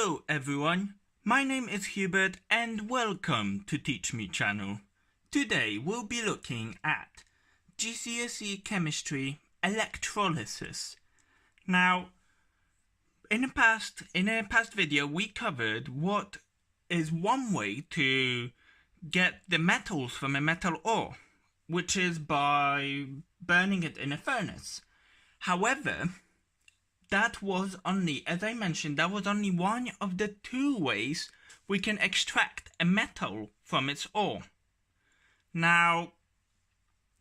Hello everyone, my name is Hubert and welcome to Teach Me channel. Today we'll be looking at GCSE Chemistry Electrolysis. Now, in a past video we covered what is one way to get the metals from a metal ore, which is by burning it in a furnace. However, that was only, as I mentioned, that was only one of the two ways we can extract a metal from its ore. Now,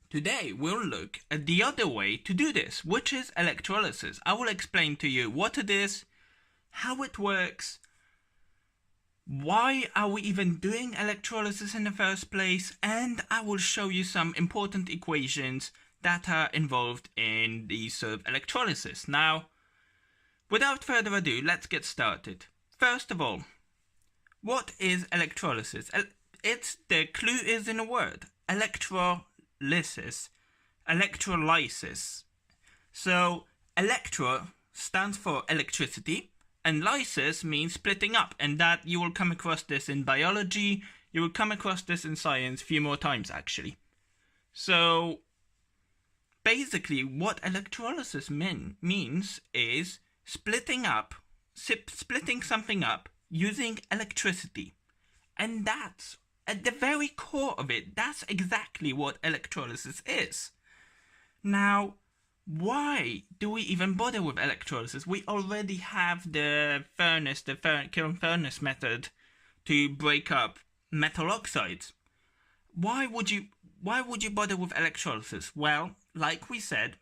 today we'll look at the other way to do this, which is electrolysis. I will explain to you what it is, how it works, why are we even doing electrolysis in the first place, and I will show you some important equations that are involved in the sort of electrolysis. Now, without further ado, let's get started. First of all, what is electrolysis? The clue is in a word, electrolysis. Electrolysis. So, electro stands for electricity, and lysis means splitting up, and that you will come across this in biology, you will come across this in science a few more times actually. So, basically what electrolysis means is splitting something up using electricity. And that's, at the very core of it, that's exactly what electrolysis is. Now, why do we even bother with electrolysis? We already have the kiln furnace method to break up metal oxides. Why would you bother with electrolysis? Well, like we said,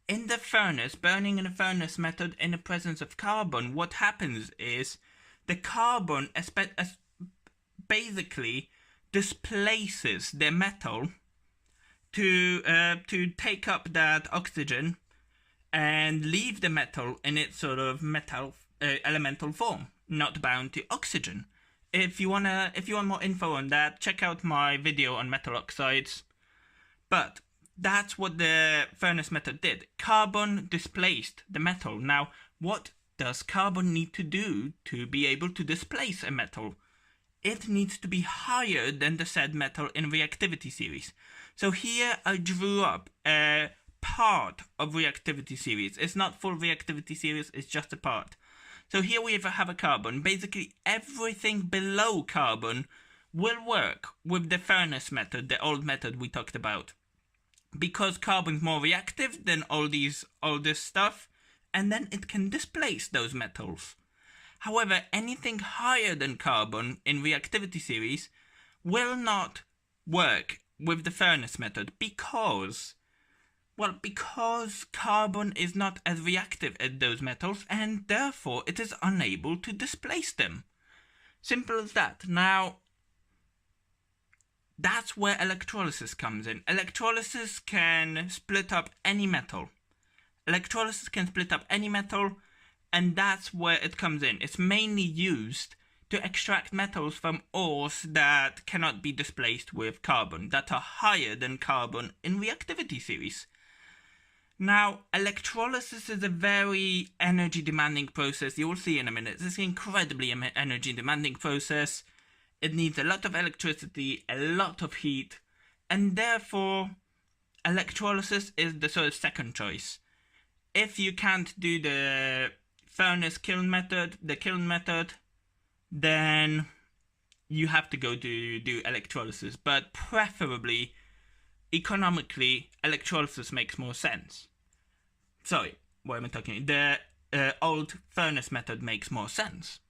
in the furnace, burning in a furnace method in the presence of carbon, what happens is the carbon basically displaces the metal to take up that oxygen and leave the metal in its sort of elemental form, not bound to oxygen. If you want more info on that, check out my video on metal oxides. But that's what the furnace method did. Carbon displaced the metal. Now, what does carbon need to do to be able to displace a metal? It needs to be higher than the said metal in reactivity series. So here I drew up a part of reactivity series. It's not full reactivity series, it's just a part. So here we have a carbon. Basically everything below carbon will work with the furnace method, the old method we talked about. Because carbon's more reactive than all this stuff, and then it can displace those metals. However, anything higher than carbon in reactivity series will not work with the furnace method because carbon is not as reactive as those metals, and therefore it is unable to displace them. Simple as that. Now, that's where electrolysis comes in. Electrolysis can split up any metal. And that's where it comes in. It's mainly used to extract metals from ores that cannot be displaced with carbon, that are higher than carbon in reactivity series. Now, electrolysis is a very energy-demanding process. You will see in a minute. It's an incredibly energy-demanding process. It needs a lot of electricity, a lot of heat, and therefore electrolysis is the sort of second choice. If you can't do the kiln method, then you have to go to do electrolysis. But preferably, economically, electrolysis makes more sense. Sorry, what am I talking about? The old furnace method makes more sense.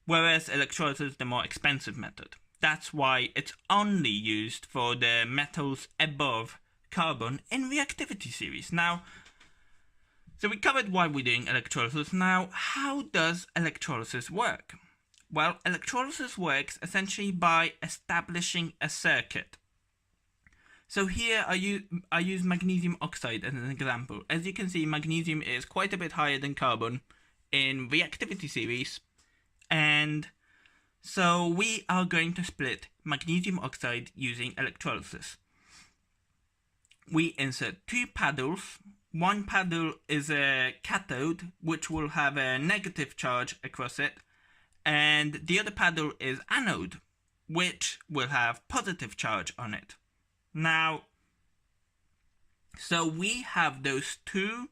Whereas electrolysis is the more expensive method. That's why it's only used for the metals above carbon in reactivity series. Now, so we covered why we're doing electrolysis. Now, how does electrolysis work? Well, electrolysis works essentially by establishing a circuit. So here I use magnesium oxide as an example. As you can see, magnesium is quite a bit higher than carbon in reactivity series. And so we are going to split magnesium oxide using electrolysis. We insert two paddles. One paddle is a cathode, which will have a negative charge across it, and the other paddle is anode, which will have positive charge on it. Now, so we have those two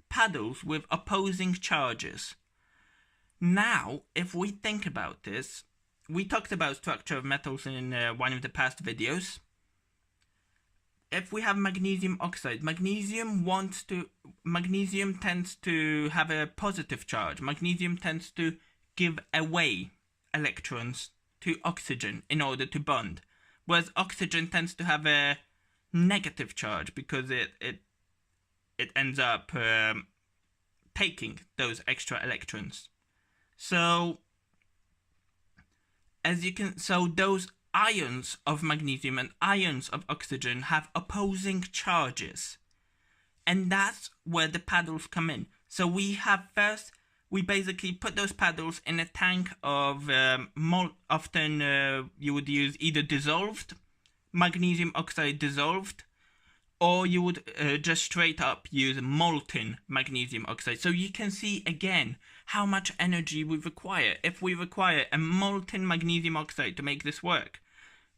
paddles with opposing charges. Now, if we think about this, we talked about structure of metals in one of the past videos. If we have magnesium oxide, magnesium tends to have a positive charge. Magnesium tends to give away electrons to oxygen in order to bond, whereas oxygen tends to have a negative charge because it ends up taking those extra electrons. So those ions of magnesium and ions of oxygen have opposing charges, and that's where the paddles come in. So we basically put those paddles in a tank of often you would use either dissolved magnesium oxide dissolved, or you would just straight up use molten magnesium oxide. So you can see again how much energy we require. If we require a molten magnesium oxide to make this work,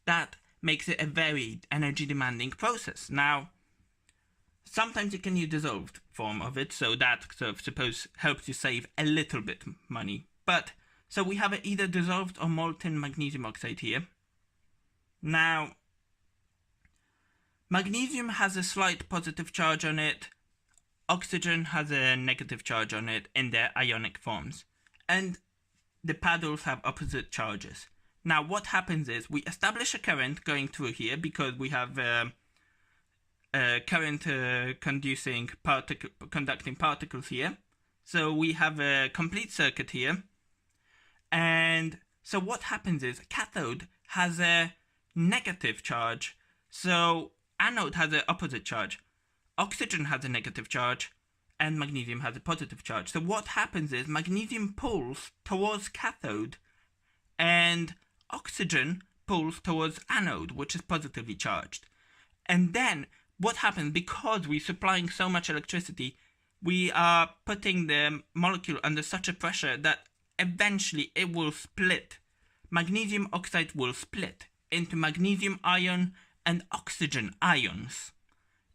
that makes it a very energy demanding process. Now, sometimes you can use dissolved form of it, so that helps you save a little bit money. But so we have either dissolved or molten magnesium oxide here. Now, magnesium has a slight positive charge on it. Oxygen has a negative charge on it in their ionic forms. And the paddles have opposite charges. Now what happens is we establish a current going through here because we have current conducting particles here. So we have a complete circuit here. And so what happens is cathode has a negative charge. So anode has an opposite charge. Oxygen has a negative charge and magnesium has a positive charge. So what happens is magnesium pulls towards cathode and oxygen pulls towards anode, which is positively charged. And then what happens, because we're supplying so much electricity, we are putting the molecule under such a pressure that eventually it will split. Magnesium oxide will split into magnesium ion and oxygen ions.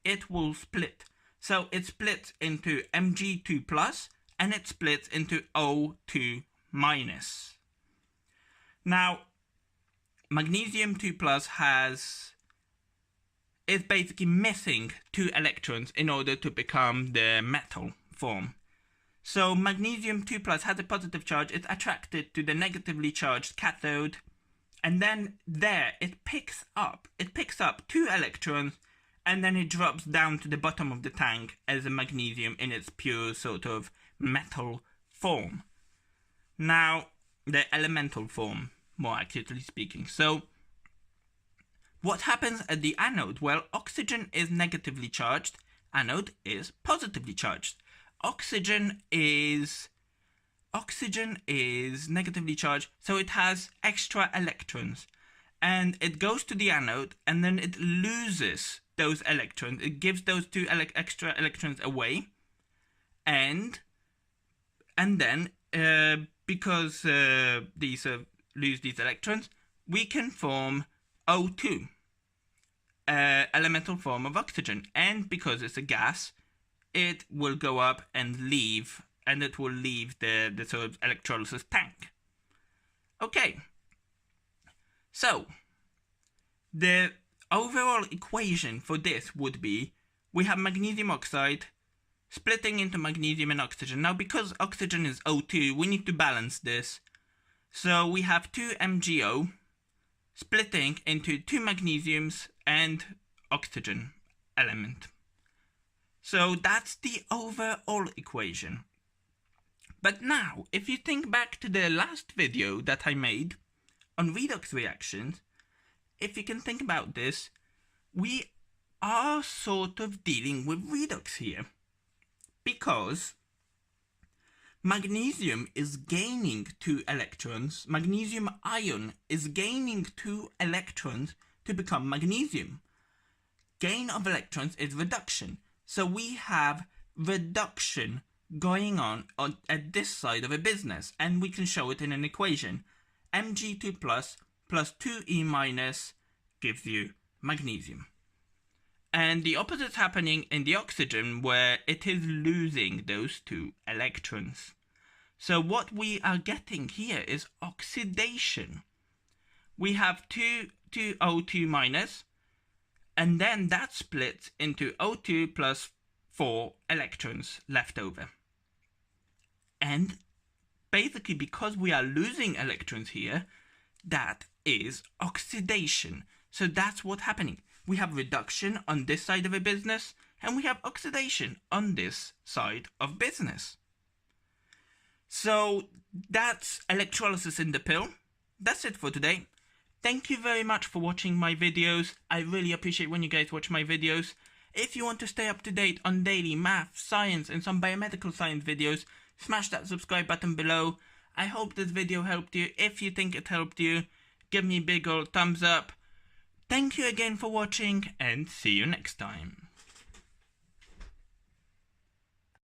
It will split. So it splits into Mg2 plus and it splits into O2 minus. Now, magnesium 2 plus is basically missing 2 electrons in order to become the metal form. So magnesium 2 plus has a positive charge. It's attracted to the negatively charged cathode, and then there it picks up 2 electrons, and then it drops down to the bottom of the tank as a magnesium in its pure sort of metal form. Now, the elemental form, more accurately speaking. So what happens at the anode? Well, oxygen is negatively charged, anode is positively charged. Oxygen is negatively charged, so it has extra electrons. And it goes to the anode, and then it loses those electrons. It gives those 2 extra electrons away. And then, because these lose these electrons, we can form O2, elemental form of oxygen. And because it's a gas, it will go up and leave, and it will leave the sort of electrolysis tank. Okay, so the overall equation for this would be, we have magnesium oxide splitting into magnesium and oxygen. Now, because oxygen is O2, we need to balance this. So we have 2 MgO splitting into 2 magnesiums and oxygen element. So that's the overall equation. But now, if you think back to the last video that I made on redox reactions, if you can think about this, we are sort of dealing with redox here. Because magnesium is gaining 2 electrons, magnesium ion is gaining 2 electrons to become magnesium. Gain of electrons is reduction. So we have reduction going on at this side of a business, and we can show it in an equation. Mg2 plus 2E minus gives you magnesium. And the opposite's happening in the oxygen, where it is losing those 2 electrons. So what we are getting here is oxidation. We have 2 O2 minus, and then that splits into O2 plus 4 electrons left over. And basically, because we are losing electrons here, that is oxidation. So that's what's happening. We have reduction on this side of a business, and we have oxidation on this side of business. So that's electrolysis in the pill. That's it for today. Thank you very much for watching my videos. I really appreciate when you guys watch my videos. If you want to stay up to date on daily math, science, and some biomedical science videos, smash that subscribe button below. I hope this video helped you. If you think it helped you, give me a big old thumbs up. Thank you again for watching, and see you next time.